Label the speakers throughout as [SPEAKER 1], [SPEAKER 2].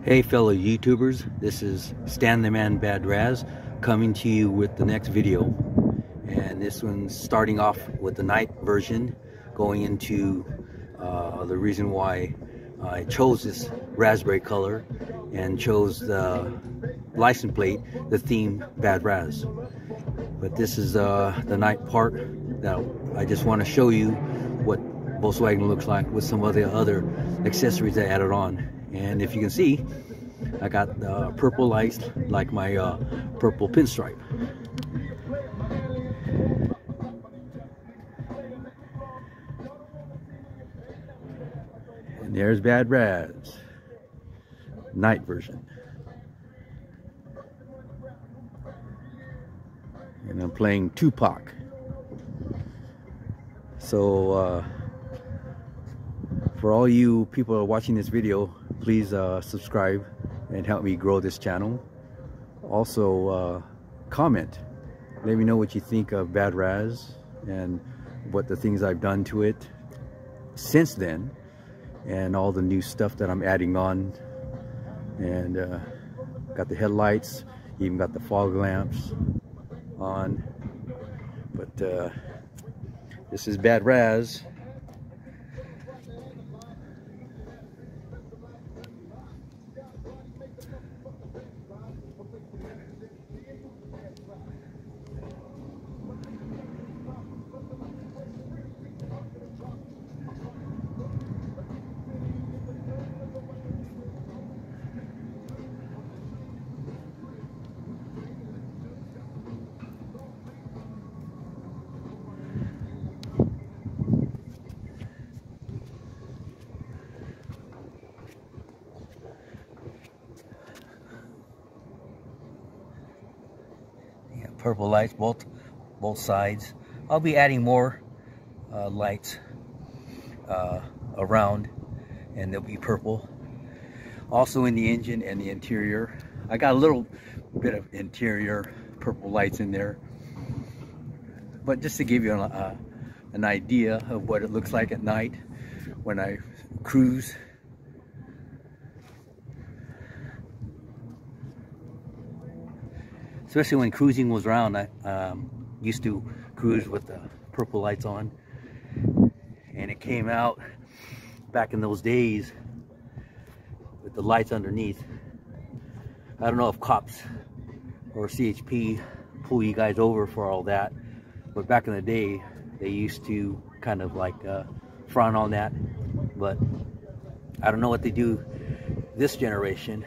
[SPEAKER 1] Hey fellow YouTubers, this is Stan the Man Badrazz coming to you with the next video. And this one's starting off with the night version, going into the reason why I chose this raspberry color and chose the license plate, the theme Badrazz. But this is the night part that I just want to show you what Volkswagen looks like with some of the other accessories I added on. And if you can see, I got purple lights like my purple pinstripe. And there's Badrazz, night version. And I'm playing Tupac. So for all you people who are watching this video, please subscribe and help me grow this channel. Also comment, let me know what you think of Badrazz and what the things I've done to it since then, and all the new stuff that I'm adding on. And got the headlights, even got the fog lamps on. But this is Badrazz. Purple lights both sides. I'll be adding more lights around, and they'll be purple. Also in the engine and the interior, I got a little bit of interior purple lights in there, but just to give you an idea of what it looks like at night when I cruise. Especially when cruising was around, I used to cruise with the purple lights on. And it came out back in those days with the lights underneath. I don't know if cops or CHP pull you guys over for all that, but back in the day, they used to kind of like frown on that. But I don't know what they do this generation.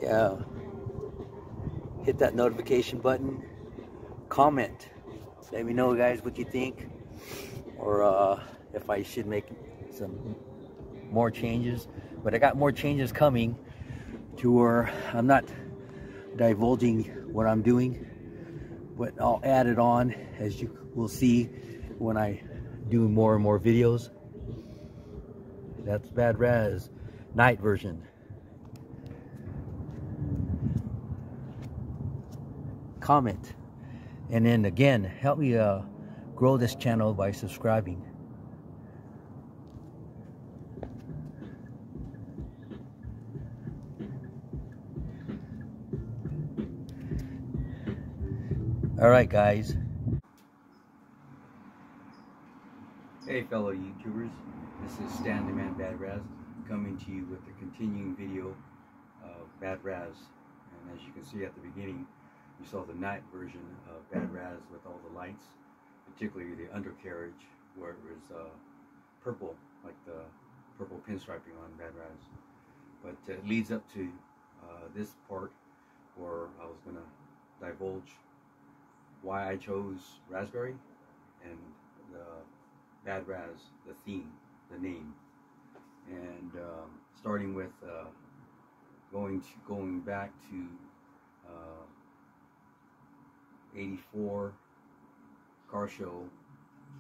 [SPEAKER 1] Yeah, hit that notification button, comment, let me know guys what you think, or if I should make some more changes. But I got more changes coming to where I'm not divulging what I'm doing, but I'll add it on, as you will see when I do more and more videos. That's Badrazz, night version. Comment, and then again, help me grow this channel by subscribing. All right, guys. Hey, fellow YouTubers, this is Stan the Man Badrazz coming to you with a continuing video of Badrazz. And as you can see at the beginning, you saw the night version of Badrazz with all the lights, particularly the undercarriage where it was purple, like the purple pinstriping on Badrazz. But it leads up to this part where I was going to divulge why I chose raspberry and the Badrazz, the theme, the name. And starting with going back to 84 car show.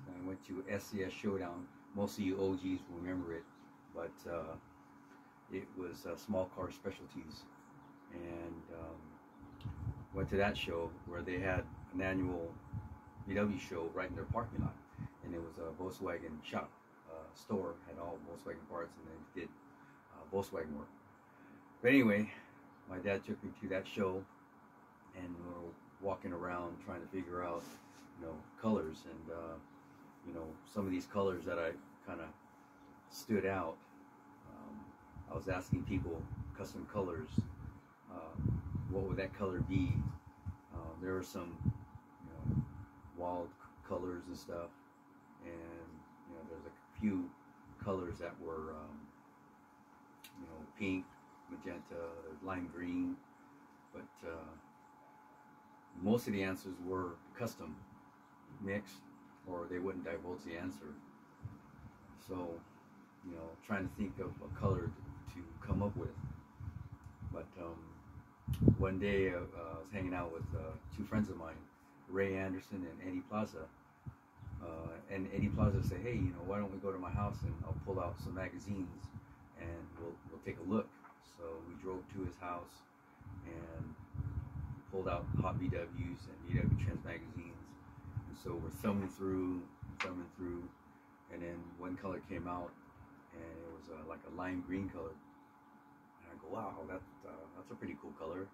[SPEAKER 1] I went to SCS Showdown most of you OGs will remember it, but it was Small Car Specialties, and went to that show where they had an annual VW show right in their parking lot, and it was a Volkswagen shop store, had all Volkswagen parts, and they did Volkswagen work. But anyway, my dad took me to that show, and we were walking around trying to figure out, colors, and some of these colors that I kind of stood out. I was asking people custom colors, what would that color be? There were some, wild colors and stuff, and there's a few colors that were, pink, magenta, lime green, but most of the answers were custom, mixed, or they wouldn't divulge the answer. So, trying to think of a color to come up with. But one day I was hanging out with two friends of mine, Ray Anderson and Eddie Plaza. And Eddie Plaza said, "Hey, why don't we go to my house and I'll pull out some magazines and we'll take a look." So we drove to his house and pulled out Hot VWs and VW Trends magazines. And so we're thumbing through, and then one color came out, and it was like a lime green color. And I go, "Wow, that's a pretty cool color,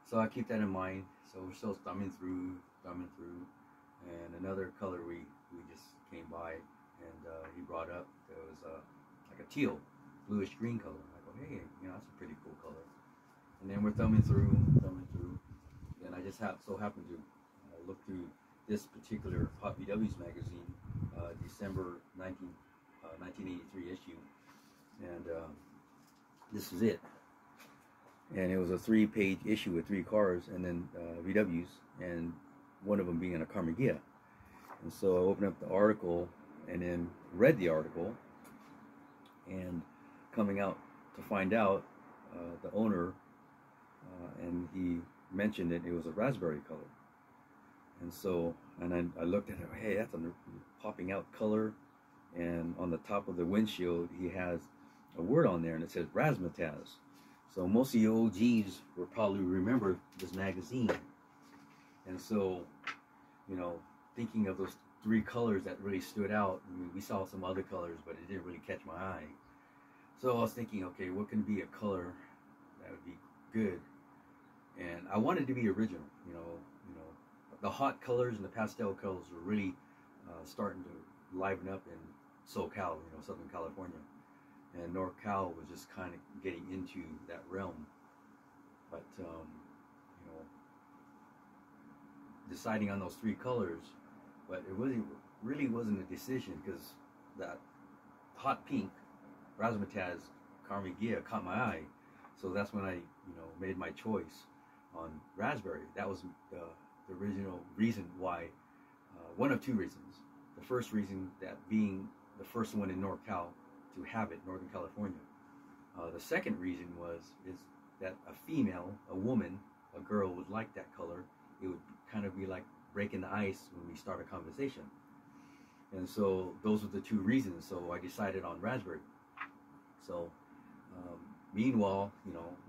[SPEAKER 1] So I keep that in mind. So we're still thumbing through, and another color we just came by, and he brought up, it was like a teal, bluish green color. I go, "Hey, that's a pretty cool color." And then we're thumbing through, and I just so happened to look through this particular Hot VWs magazine, December 1983 issue, and this is it. And it was a 3-page issue with 3 cars, and then VWs, and one of them being in a Carmagia. And so I opened up the article and then read the article, and coming out to find out, the owner, and he mentioned it was a raspberry color. And so, and I looked at it, hey, that's a popping out color, and on the top of the windshield he has a word on there, and it says Razzmatazz. So most of you OGs will probably remember this magazine. And so, thinking of those 3 colors that really stood out. I mean, we saw some other colors, but it didn't really catch my eye. So I was thinking, okay, what can be a color that would be good? And I wanted to be original. The hot colors and the pastel colors were really starting to liven up in SoCal, Southern California. And NorCal was just kind of getting into that realm. But, deciding on those 3 colors, but it really wasn't a decision, because that hot pink, Razzmatazz Carmagia, caught my eye. So that's when I, made my choice on raspberry. That was the original reason why, one of 2 reasons. The first reason, that being the first one in NorCal to have it, Northern California. The second reason is that a woman, a girl would like that color. It would kind of be like breaking the ice when we start a conversation. And so those were the 2 reasons. So I decided on raspberry. So meanwhile,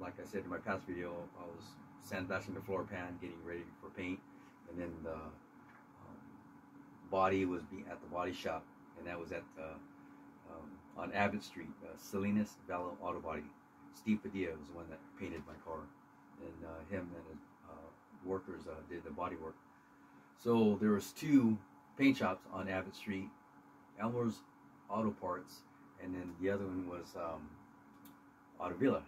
[SPEAKER 1] like I said in my past video, I was sandblasting the floor pan, getting ready for paint, and then the body was at the body shop, and that was at on Abbott Street, Salinas Valley Auto Body. Steve Padilla was the one that painted my car, and him and his workers did the body work. So there was 2 paint shops on Abbott Street, Elmer's Auto Parts, and then the other one was Auto Villa.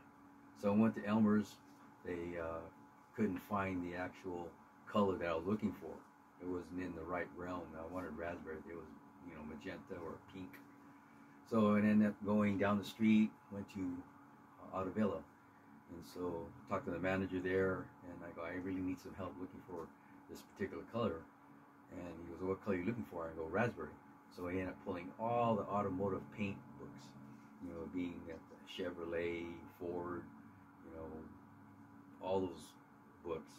[SPEAKER 1] So I went to Elmer's. They couldn't find the actual color that I was looking for. It wasn't in the right realm. I wanted raspberry. It was, magenta or pink. So I ended up going down the street, went to Auto Villa, and so talked to the manager there, and I go, I really need some help looking for this particular color. And he goes, what color are you looking for? I go, raspberry. So I ended up pulling all the automotive paint books, being at the Chevrolet, Ford, all those books,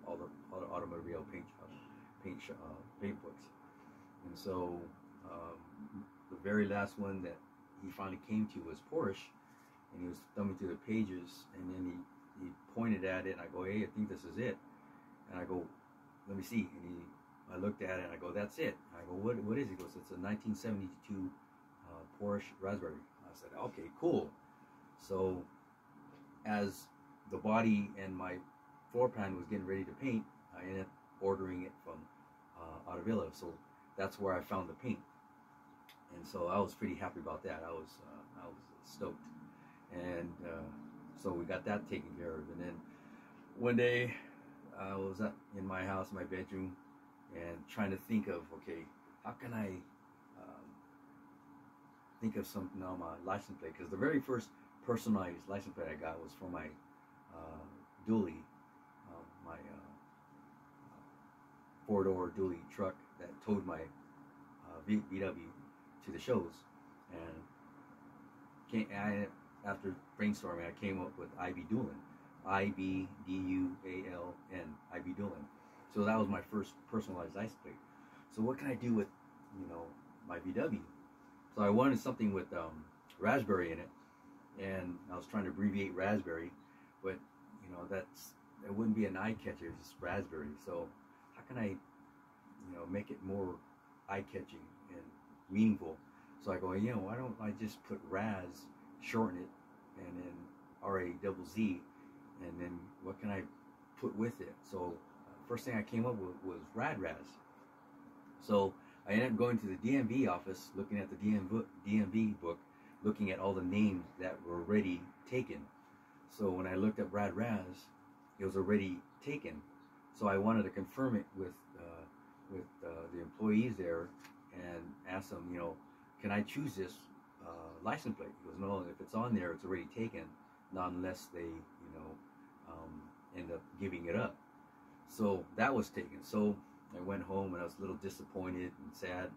[SPEAKER 1] all the automobile paint books. And so The very last one that he finally came to was Porsche, and he was thumbing through the pages, and then he pointed at it, and I go, hey, I think this is it. And I go, let me see. And I looked at it, and I go, that's it. And I go, what is it? He goes, it's a 1972 Porsche Raspberry. I said, okay, cool. So as the body and my floor plan was getting ready to paint, I ended up ordering it from Villa. So that's where I found the paint, and so I was pretty happy about that. I was stoked, and so we got that taken care of. And then one day I was in my house, in my bedroom, and trying to think of, okay, how can I think of something on my license plate? Because the very first personalized license plate I got was for my dually, my four-door dually truck that towed my VW to the shows. And after brainstorming, I came up with IB Dualin, IBDUALN, IB Dualin. So that was my first personalized license plate. So what can I do with, my VW? So I wanted something with raspberry in it, and I was trying to abbreviate raspberry, but it wouldn't be an eye catcher, it's just raspberry. So how can I, make it more eye-catching and meaningful? So I go, why don't I just put Raz, shorten it, and then RAZZ, and then what can I put with it? So first thing I came up with was Badrazz. So I ended up going to the DMV office, looking at the DMV book, looking at all the names that were already taken. So when I looked at Badrazz, it was already taken. So I wanted to confirm it with the employees there and ask them, can I choose this license plate? He goes, no, if it's on there, it's already taken, not unless they, end up giving it up. So that was taken. So I went home and I was a little disappointed and sad.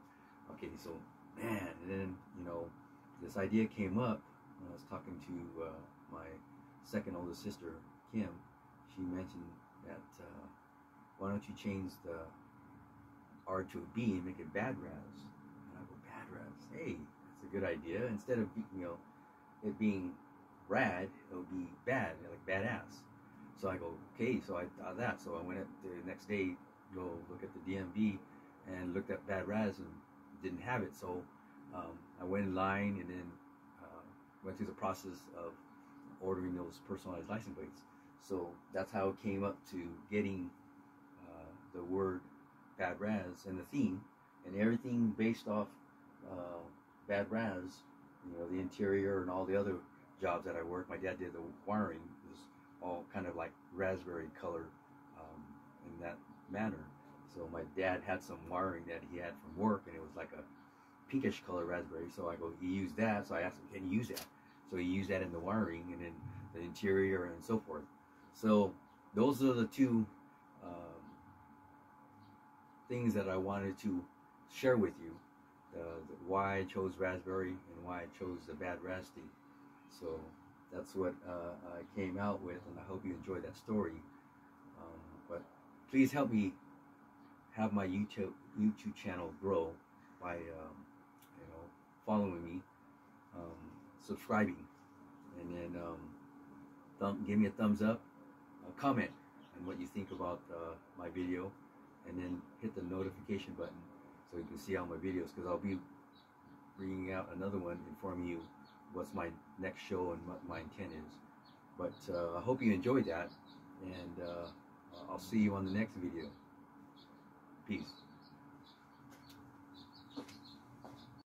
[SPEAKER 1] Okay, so man, and then this idea came up when I was talking to my second oldest sister, Kim. She mentioned that why don't you change the R to a B and make it Badrazz? And I go, Badrazz, hey, that's a good idea. Instead of it being rad, it'll be bad, like badass. So I go, okay, so I thought that. So I went up the next day, go look at the DMV, and looked at Badrazz and didn't have it. So I went in line and then went through the process of ordering those personalized license plates. So that's how it came up to getting the word Badrazz and the theme, and everything based off Badrazz. The interior and all the other jobs that I worked. My dad did the wiring. It was all kind of like raspberry color in that manner. So my dad had some wiring that he had from work, and it was like a pinkish color raspberry. So I go, he used that. So I asked him, can you use that? So he used that in the wiring and in the interior and so forth. So those are the two things that I wanted to share with you. Why I chose raspberry and why I chose the Badrazz theme. So that's what I came out with, and I hope you enjoyed that story. But please help me have my YouTube channel grow by following me, subscribing, and then give me a thumbs up, comment on what you think about my video, and then hit the notification button so you can see all my videos, because I'll be bringing out another one informing you what's my next show and what my intent is. But I hope you enjoyed that, and I'll see you on the next video. Peace.